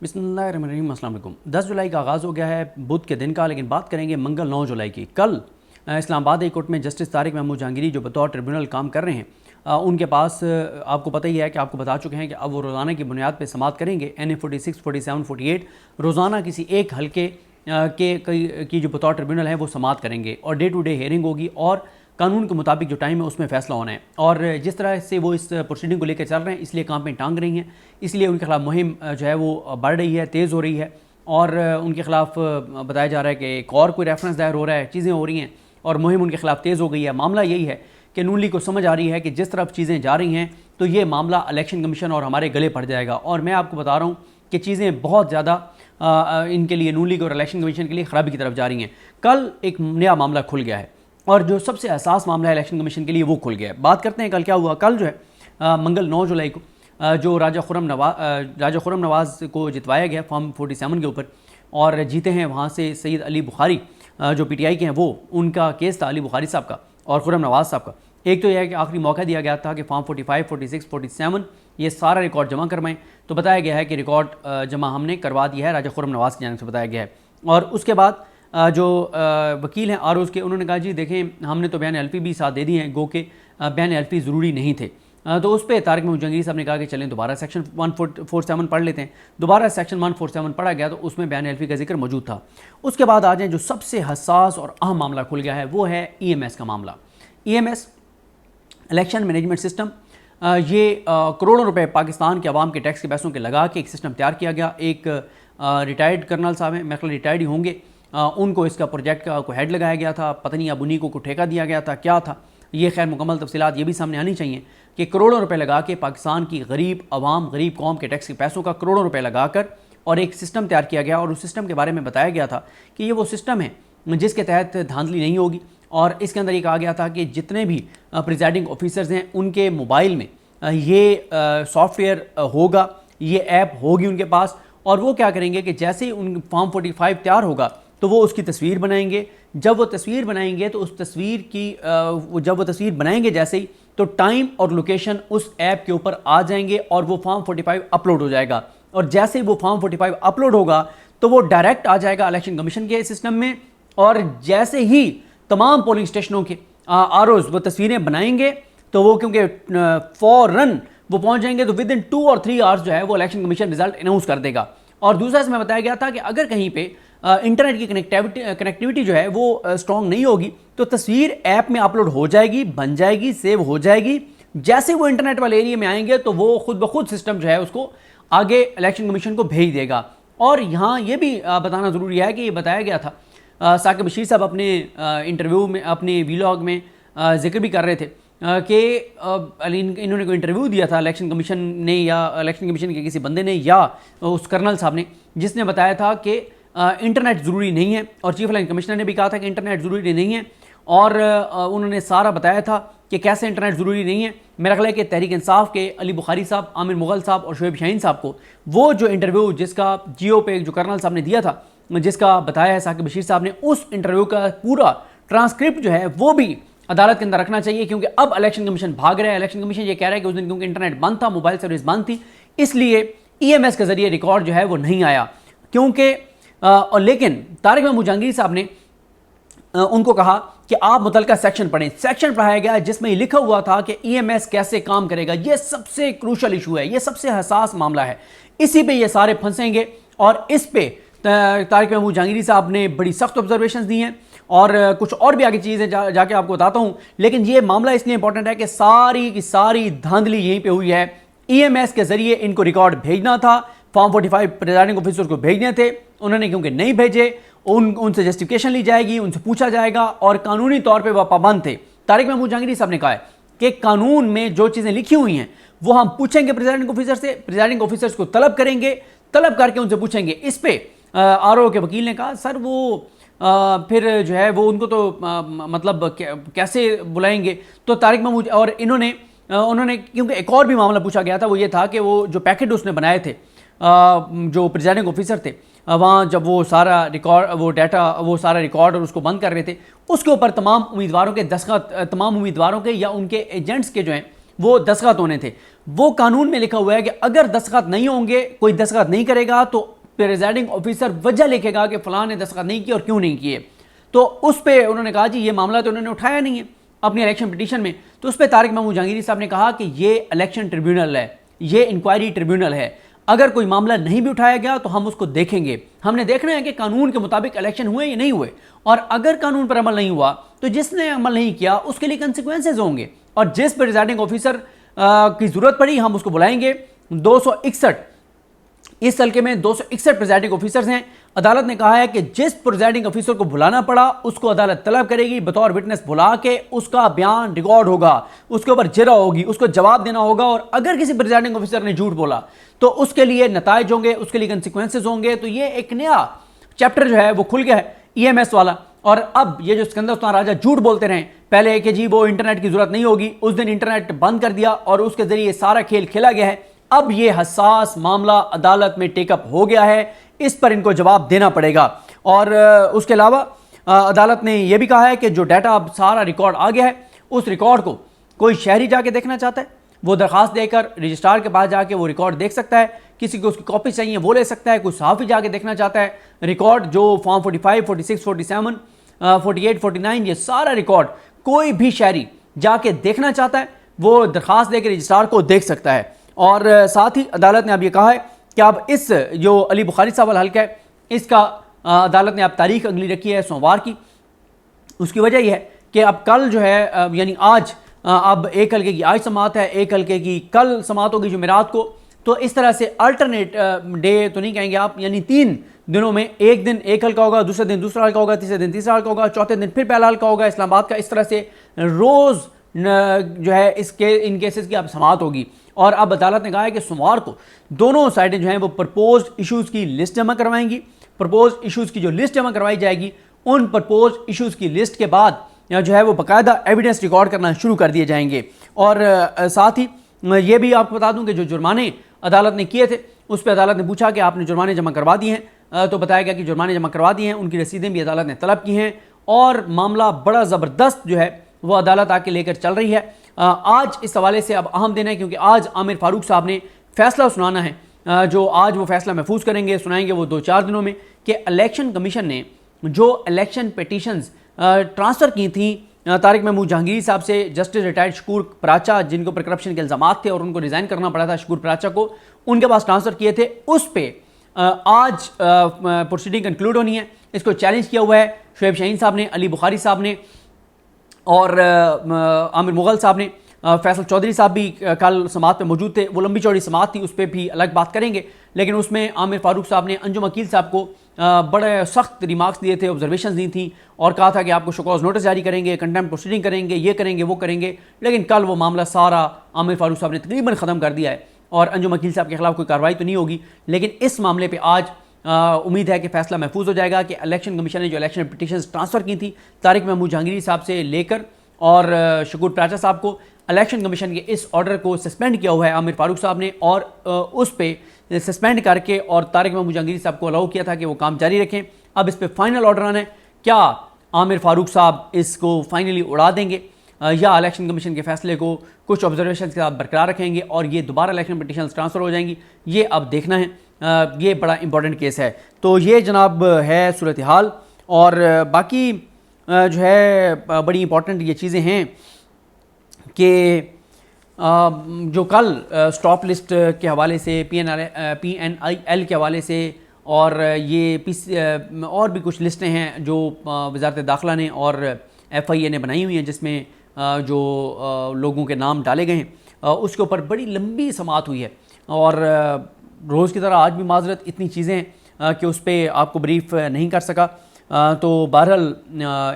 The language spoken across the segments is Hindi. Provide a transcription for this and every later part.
बिस्मिल्लाहिर्रहमानिर्रहीम। अस्सलाम वालेकुम। 10 जुलाई का आगाज़ हो गया है बुध के दिन का, लेकिन बात करेंगे मंगल 9 जुलाई की। कल इस्लामाबाद हाई कोर्ट में जस्टिस तारिक महमूद जहांगीरी जो बतौर ट्रिब्यूनल काम कर रहे हैं, उनके पास आपको पता ही है कि आपको बता चुके हैं कि अब वो रोज़ाना की बुनियाद पर समाअत करेंगे। NA 46, 47, 48 रोज़ाना किसी एक हल्के की जो बतौर ट्रिब्यूनल है वो समाअत करेंगे और डे टू डे हेयरिंग होगी और कानून के मुताबिक जो टाइम है उसमें फ़ैसला होना है। और जिस तरह से वो इस प्रोसीडिंग को लेकर चल रहे हैं, इसलिए काम पे टांग रही हैं, इसलिए उनके खिलाफ मुहिम जो है वो बढ़ रही है, तेज़ हो रही है और उनके खिलाफ बताया जा रहा है कि एक और कोई रेफरेंस दायर हो रहा है, चीज़ें हो रही हैं और मुहिम उनके खिलाफ तेज़ हो गई है। मामला यही है कि नून लीग को समझ आ रही है कि जिस तरफ चीज़ें जा रही हैं तो ये मामला इलेक्शन कमीशन और हमारे गले पड़ जाएगा। और मैं आपको बता रहा हूँ कि चीज़ें बहुत ज़्यादा इनके लिए, नून लीग और इलेक्शन कमीशन के लिए ख़राबी की तरफ जा रही हैं। कल एक नया मामला खुल गया है और जो सबसे हसास मामला है इलेक्शन कमीशन के लिए वो खुल गया है। बात करते हैं कल क्या हुआ। कल जो है मंगल 9 जुलाई को जो राजा खुर्रम नवाज़ को जितवाया गया फॉर्म 47 के ऊपर और जीते हैं वहाँ से सईद अली बुखारी जो PTI के हैं, वो उनका केस था अली बुखारी साहब का और खुर्रम नवाज़ साहब का। एक तो यह है कि आखिरी मौका दिया गया था कि फॉर्म 45, 46, 47 ये सारा रिकॉर्ड जमा करवाएं, तो बताया गया है कि रिकॉर्ड जमा हमने करवा दिया है, राजा खुर्रम नवाज़ की जानिब से बताया गया है। और उसके बाद जो वकील हैं ROs के, उन्होंने कहा जी देखें हमने तो बयान एल्फी भी साथ दे दिए हैं, गो के बयान एल्फी ज़रूरी नहीं थे। तो उस पर तारिक महमूद जहांगीरी साहब ने कहा कि चलें दोबारा सेक्शन 147 पढ़ लेते हैं। दोबारा सेक्शन 147 पढ़ा गया तो उसमें बयान एल्फी का जिक्र मौजूद था। उसके बाद आ जाए जो सबसे हसास और अहम मामला खुल गया है वो है EMS का मामला। EMS इलेक्शन मैनेजमेंट सिस्टम, ये करोड़ों रुपए पाकिस्तान के अवाम के टैक्स के पैसों के लगा के एक सिस्टम तैयार किया गया। एक रिटायर्ड कर्नल साहब हैं, मैं रिटायर्ड ही होंगे, उनको इसका प्रोजेक्ट का को हेड लगाया गया था, पता नहीं अब उन्हीं को ठेका दिया गया था, क्या था ये, खैर मुकम्मल तफसीलात ये भी सामने आनी चाहिए कि करोड़ों रुपए लगा के पाकिस्तान की गरीब आवाम, गरीब कौम के टैक्स के पैसों का करोड़ों रुपए लगाकर और एक सिस्टम तैयार किया गया और उस सिस्टम के बारे में बताया गया था कि ये वो सिस्टम है जिसके तहत धांधली नहीं होगी। और इसके अंदर ये कहा गया था कि जितने भी प्रिजाइडिंग ऑफिसर्स हैं उनके मोबाइल में ये सॉफ्टवेयर होगा, ये ऐप होगी उनके पास, और वो क्या करेंगे कि जैसे ही उन फॉर्म 45 तैयार होगा तो वो उसकी तस्वीर बनाएंगे। जब वो तस्वीर बनाएंगे तो उस तस्वीर की जब वो तस्वीर बनाएंगे जैसे ही, तो टाइम और लोकेशन उस ऐप के ऊपर आ जाएंगे और वो फॉर्म 45 अपलोड हो जाएगा। और जैसे ही वो फॉर्म 45 अपलोड होगा तो वो डायरेक्ट आ जाएगा इलेक्शन कमीशन के सिस्टम में और जैसे ही तमाम पोलिंग स्टेशनों के ROs वो तस्वीरें बनाएंगे तो वो क्योंकि फौरन वो पहुंच जाएंगे तो विद इन 2 और 3 आवर्स जो है वो इलेक्शन कमीशन रिजल्ट अनाउंस कर देगा। और दूसरा इसमें बताया गया था कि अगर कहीं पे इंटरनेट की कनेक्टिविटी जो है वो स्ट्रॉन्ग नहीं होगी तो तस्वीर ऐप में अपलोड हो जाएगी, बन जाएगी, सेव हो जाएगी। जैसे वो इंटरनेट वाले एरिया में आएंगे तो वो खुद ब खुद सिस्टम जो है उसको आगे इलेक्शन कमीशन को भेज देगा। और यहाँ ये भी बताना ज़रूरी है कि ये बताया गया था, साकिब बशीर साहब अपने इंटरव्यू में, अपने वीलॉग में जिक्र भी कर रहे थे कि इन्होंने कोई इंटरव्यू दिया था इलेक्शन कमीशन ने या इलेक्शन कमीशन के किसी बंदे ने या उस कर्नल साहब ने, जिसने बताया था कि इंटरनेट ज़रूरी नहीं है। और चीफ इलेक्शन कमिश्नर ने भी कहा था कि इंटरनेट ज़रूरी नहीं है और उन्होंने सारा बताया था कि कैसे इंटरनेट ज़रूरी नहीं है। मेरा ख्याल है कि तहरीक इंसाफ के अली बुखारी साहब, आमिर मुगल साहब और शोएब शाहीन साहब को वो जो इंटरव्यू जिसका जियो पे जो कर्नल साहब ने दिया था, जिसका बताया है साकिब बशीर साहब ने, उस इंटरव्यू का पूरा ट्रांसक्रिप्ट जो है वो भी अदालत के अंदर रखना चाहिए। क्योंकि अब इलेक्शन कमीशन भाग रहा है। इलेक्शन कमीशन ये कह रहा है कि उस दिन क्योंकि इंटरनेट बंद था, मोबाइल सर्विस बंद थी, इसलिए EMS के जरिए रिकॉर्ड जो है वो नहीं आया। क्योंकि और लेकिन तारिक महमूद जहांगीरी साहब ने उनको कहा कि आप मुतलका सेक्शन पढ़ें। सेक्शन पढ़ाया गया जिसमें लिखा हुआ था कि EMS कैसे काम करेगा। ये सबसे क्रूशल इशू है, ये सबसे हसास मामला है, इसी पे ये सारे फंसेंगे। और इस पे तारिक महमूद जहांगीरी साहब ने बड़ी सख्त ऑब्जर्वेशंस दी हैं और कुछ और भी आगे चीज़ें जाके आपको बताता हूं। लेकिन ये मामला इसलिए इंपॉर्टेंट है कि सारी की सारी धांधली यहीं पे हुई है। EMS के जरिए इनको रिकॉर्ड भेजना था, फॉर्म 45 प्रिजाइडिंग ऑफिसर को भेजने थे, उन्होंने क्योंकि नहीं भेजे, उनसे जस्टिफिकेशन ली जाएगी, उनसे पूछा जाएगा और कानूनी तौर पर वह पाबंद थे। तारिक महमूद जहांगीरी साहब ने कहा है कि कानून में जो चीज़ें लिखी हुई हैं वो हम पूछेंगे प्रिजाइडिंग ऑफिसर से, प्रिजाइडिंग ऑफिसर्स को तलब करेंगे, तलब करके उनसे पूछेंगे। इस पे RO के वकील ने कहा सर वो फिर जो है वो उनको तो मतलब कैसे बुलाएंगे। तो तारिक महमूद और उन्होंने क्योंकि एक और भी मामला पूछा गया था, वो ये था कि वो जो पैकेट उसने बनाए थे जो प्रिजाइडिंग ऑफिसर थे वहाँ, जब वो सारा रिकॉर्ड, वो डाटा, वो सारा रिकॉर्ड और उसको बंद कर रहे थे, उसके ऊपर तमाम उम्मीदवारों के दस्तखत, तमाम उम्मीदवारों के या उनके एजेंट्स के जो हैं वो दस्तखत होने थे। वो कानून में लिखा हुआ है कि अगर दस्तखत नहीं होंगे, कोई दस्तखत नहीं करेगा तो प्रिजाइडिंग ऑफिसर वजह लिखेगा कि फलां ने दस्तखत नहीं किए और क्यों नहीं किए। तो उस पर उन्होंने कहा जी ये मामला तो उन्होंने उठाया नहीं है अपनी इलेक्शन पिटीशन में। तो उस पर तारिक महमूद जहांगीरी साहब ने कहा कि ये इलेक्शन ट्रिब्यूनल है, ये इंक्वायरी ट्रिब्यूनल है, अगर कोई मामला नहीं भी उठाया गया तो हम उसको देखेंगे, हमने देखना है कि कानून के मुताबिक इलेक्शन हुए या नहीं हुए, और अगर कानून पर अमल नहीं हुआ तो जिसने अमल नहीं किया उसके लिए कंसिक्वेंसेज होंगे, और जिस प्रिजाइडिंग ऑफिसर की जरूरत पड़ी हम उसको बुलाएंगे। 261 इस हल्के में 261 प्रिजाइडिंग ऑफिसर्स हैं। अदालत ने कहा है कि जिस प्रिजाइडिंग ऑफिसर को बुलाना पड़ा उसको अदालत तलब करेगी, बतौर विटनेस बुला के उसका बयान रिकॉर्ड होगा, उसके ऊपर जिरा होगी, उसको जवाब देना होगा, और अगर किसी प्रिजाइडिंग ऑफिसर ने झूठ बोला तो उसके लिए नताइज होंगे, उसके लिए कंसिक्वेंसेज होंगे। तो ये एक नया चैप्टर जो है वो खुल गया है EMS वाला। और अब ये जो सिकंदर सुल्तान राजा झूठ बोलते रहे पहले कि जी वो इंटरनेट की जरूरत नहीं होगी, उस दिन इंटरनेट बंद कर दिया और उसके जरिए सारा खेल खेला गया है। अब ये हसास मामला अदालत में टेकअप हो गया है, इस पर इनको जवाब देना पड़ेगा। और उसके अलावा अदालत ने यह भी कहा है कि जो डाटा अब सारा रिकॉर्ड आ गया है, उस रिकॉर्ड को कोई शहरी जाके देखना चाहता है वो दरखास्त देकर रजिस्ट्रार के पास जाके वो रिकॉर्ड देख सकता है, किसी को उसकी कॉपी चाहिए वो ले सकता है, कोई सहाफ़ी जाके देखना चाहता है रिकॉर्ड जो फॉर्म 45, 46, 47, 48, 49 ये सारा रिकॉर्ड कोई भी शहरी जाके देखना चाहता है वो दरखास्त देकर रजिस्ट्रार को देख सकता है। और साथ ही अदालत ने अब ये कहा है कि अब इस जो अली बुखारी साहब वाला हल्का है इसका अदालत ने अब तारीख अगली रखी है सोमवार की। उसकी वजह यह है कि अब कल जो है यानी आज अब एक हल्के की आज समात है, एक हल्के की कल समात होगी जुमेरात को। तो इस तरह से अल्टरनेट डे तो नहीं कहेंगे आप, यानी 3 दिनों में एक दिन एक हल्का होगा, दूसरे दिन दूसरा हल्का होगा, तीसरे दिन तीसरा हल्का होगा, चौथे दिन फिर पहला हल्का होगा इस्लामाबाद का। इस तरह से रोज़ जो है इसके इन केसेस की अब समात होगी। और अब अदालत ने कहा है कि सोमवार को दोनों साइडें जो हैं वो प्रपोज इश्यूज़ की लिस्ट जमा करवाएंगी। प्रपोज इश्यूज़ की जो लिस्ट जमा करवाई जाएगी, उन प्रपोज इश्यूज़ की लिस्ट के बाद जो है वो बाकायदा एविडेंस रिकॉर्ड करना शुरू कर दिए जाएंगे। और साथ ही ये भी आपको बता दूं कि जो जुर्माने अदालत ने किए थे उस पर अदालत ने पूछा कि आपने जुर्माने जमा करवा दिए हैं, तो बताया गया कि जुर्माने जमा करवा दिए हैं, उनकी रसीदें भी अदालत ने तलब की हैं। और मामला बड़ा ज़बरदस्त जो है वो अदालत आके लेकर चल रही है। आज इस हवाले से अब अहम दिन है क्योंकि आज आमिर फारूक साहब ने फैसला सुनाना है, जो आज वो फैसला महफूज करेंगे, सुनाएंगे वो 2-4 दिनों में, कि इलेक्शन कमीशन ने जो इलेक्शन पिटीशंस ट्रांसफ़र की थी तारिक महमूद जहांगीरी साहब से जस्टिस रिटायर्ड शकूर पराचा, जिनके ऊपर करप्शन के इल्ज़ाम थे और उनको रिज़ाइन करना पड़ा था शकूर पराचा को, उनके पास ट्रांसफ़र किए थे, उस पर आज प्रोसीडिंग कंक्लूड होनी है। इसको चैलेंज किया हुआ है शुएब शाहीन साहब ने, अली बुखारी साहब ने और आमिर मुगल साहब ने। फैसल चौधरी साहब भी कल समात में मौजूद थे, वो लंबी चौड़ी समात थी, उस पर भी अलग बात करेंगे। लेकिन उसमें आमिर फारूक साहब ने अंजुम अकील साहब को बड़े सख्त रिमार्क्स दिए थे, ऑब्जर्वेशन दी थी और कहा था कि आपको शोकॉज नोटिस जारी करेंगे, कंटेम्प्ट प्रोसीडिंग करेंगे, ये करेंगे वो करेंगे। लेकिन कल वो मामला सारा आमिर फारूक साहब ने तकरीबन ख़त्म कर दिया है और अंजुम अकील साहब के खिलाफ कोई कार्रवाई तो नहीं होगी। लेकिन इस मामले पर आज उम्मीद है कि फैसला महफूज हो जाएगा कि इलेक्शन कमीशन ने जो इलेक्शन पिटीशन ट्रांसफ़र की थी तारिक महमूद जहांगीरी साहब से लेकर और शकूर पराचा साहब को, इलेक्शन कमीशन के इस ऑर्डर को सस्पेंड किया हुआ है आमिर फारूक साहब ने, और उस पर सस्पेंड करके और तारिक महमूद जहांगीरी साहब को अलाउ किया था कि वो काम जारी रखें। अब इस पर फाइनल ऑर्डर आना है, क्या आमिर फारूक साहब इसको फाइनली उड़ा देंगे या इलेक्शन कमीशन के फैसले को कुछ ऑब्जर्वेशन के साथ बरकरार रखेंगे और ये दोबारा इलेक्शन पिटीशन ट्रांसफ़र हो जाएंगी, ये अब देखना है। ये बड़ा इंपॉर्टेंट केस है। तो ये जनाब है सूरत हाल। और बाकी जो है बड़ी इंपॉर्टेंट ये चीज़ें हैं कि जो कल स्टॉप लिस्ट के हवाले से PNIL के हवाले से और ये और भी कुछ लिस्टें हैं जो वज़ारत दाखिला ने और FIA ने बनाई हुई हैं, जिसमें जो लोगों के नाम डाले गए हैं, उसके ऊपर बड़ी लंबी समात हुई है। और रोज़ की तरह आज भी माजरत, इतनी चीज़ें हैं कि उस पर आपको ब्रीफ नहीं कर सका। तो बहरहाल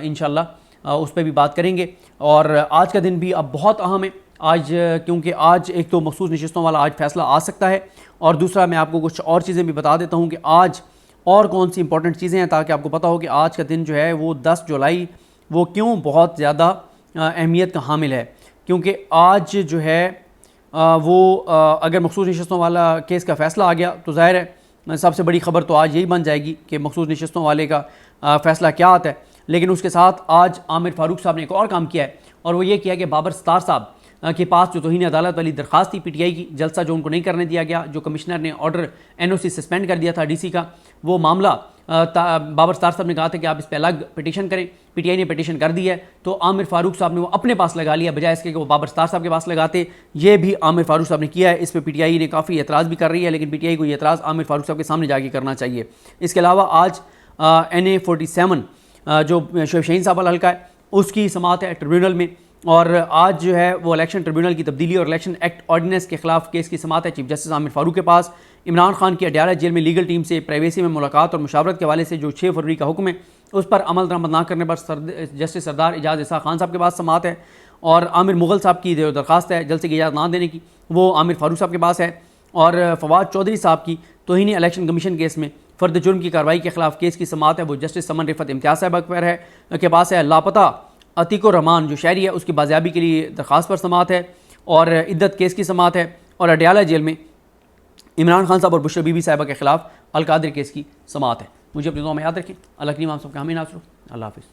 इंशाल्लाह उस पर भी बात करेंगे। और आज का दिन भी अब बहुत अहम है आज, क्योंकि आज एक तो मखसूस नशिस्तों वाला आज फैसला आ सकता है, और दूसरा मैं आपको कुछ और चीज़ें भी बता देता हूँ कि आज और कौन सी इंपॉर्टेंट चीज़ें हैं, ताकि आपको पता हो कि आज का दिन जो है वो 10 जुलाई वो क्यों बहुत ज़्यादा अहमियत का हामिल है। क्योंकि आज जो है वो अगर मखसूस नशिस्तों वाला केस का फ़ैसला आ गया तो ज़ाहिर है सबसे बड़ी ख़बर तो आज यही बन जाएगी कि मखसूस नशिस्तों वाले का फ़ैसला क्या आता है। लेकिन उसके साथ आज आमिर फारूक साहब ने एक और काम किया है, और वो ये किया कि बाबर सत्तार साहब के पास जो तौहीन अदालत वाली दरख्वास्त थी पीटीआई की, जलसा जो उनको नहीं करने दिया गया, जो कमिश्नर ने ऑर्डर एनओसी सस्पेंड कर दिया था डीसी का, वो मामला बाबर सत्तार साहब ने कहा था कि आप इस पर अलग पिटीशन करें। पीटीआई ने पिटीशन कर दी है, तो आमिर फारूक साहब ने वो अपने पास लगा लिया बजाय इसके कि वो बाबर सत्तार साहब के पास लगाते। ये भी आमिर फारूक साहब ने किया है। इस पर पीटीआई ने काफ़ी एतराज़ भी कर रही है, लेकिन पीटीआई को ये एतराज़ आमिर फारूक साहब के सामने जाके करना चाहिए। इसके अलावा आज NA-47 जो शोएब शाहीन साहब वाला हल्का है उसकी समाअत है ट्रिब्यूनल में, और आज जो है वो इलेक्शन ट्रिब्यूनल की तब्दीली और इलेक्शन एक्ट ऑर्डिनेंस के खिलाफ केस की समाअत है चीफ जस्टिस आमिर फारूक के पास। इमरान खान की अडयाला जेल में लीगल टीम से प्राइवेसी में मुलाकात और मुशावरत के हवाले से जो 6 फरवरी का हुक्म है उस पर अमल दरामद ना करने पर जस्टिस सरदार एजाज इसा खान साहब के पास समाअत है, और आमिर मुगल साहब की जो दरख्वास्त है जल्द से इजाज़त ना देने की वो आमिर फारूक साहब के पास है, और फवाद चौधरी साहब की तौहीन इलेक्शन कमीशन केस में फ़र्द जुर्म की कार्रवाई के खिलाफ केस की समाअत है वो जस्टिस समन रिफत इम्तियाज़ साहब पर है के पास है। लापता अतीकुर रहमान जो शहरी है उसकी बाजियाबी के लिए दरख्वास्त पर समाअत है, और इद्दत केस की समाअत है, और अडयाला जेल में इमरान खान साहब और बुशरा बीबी साहिबा के खिलाफ अलकादर केस की समाअत है। मुझे अपनी दुआ में याद रखें। अल्लाह करीम आप सबका हमें नासर। अल्लाह हाफ़िज़।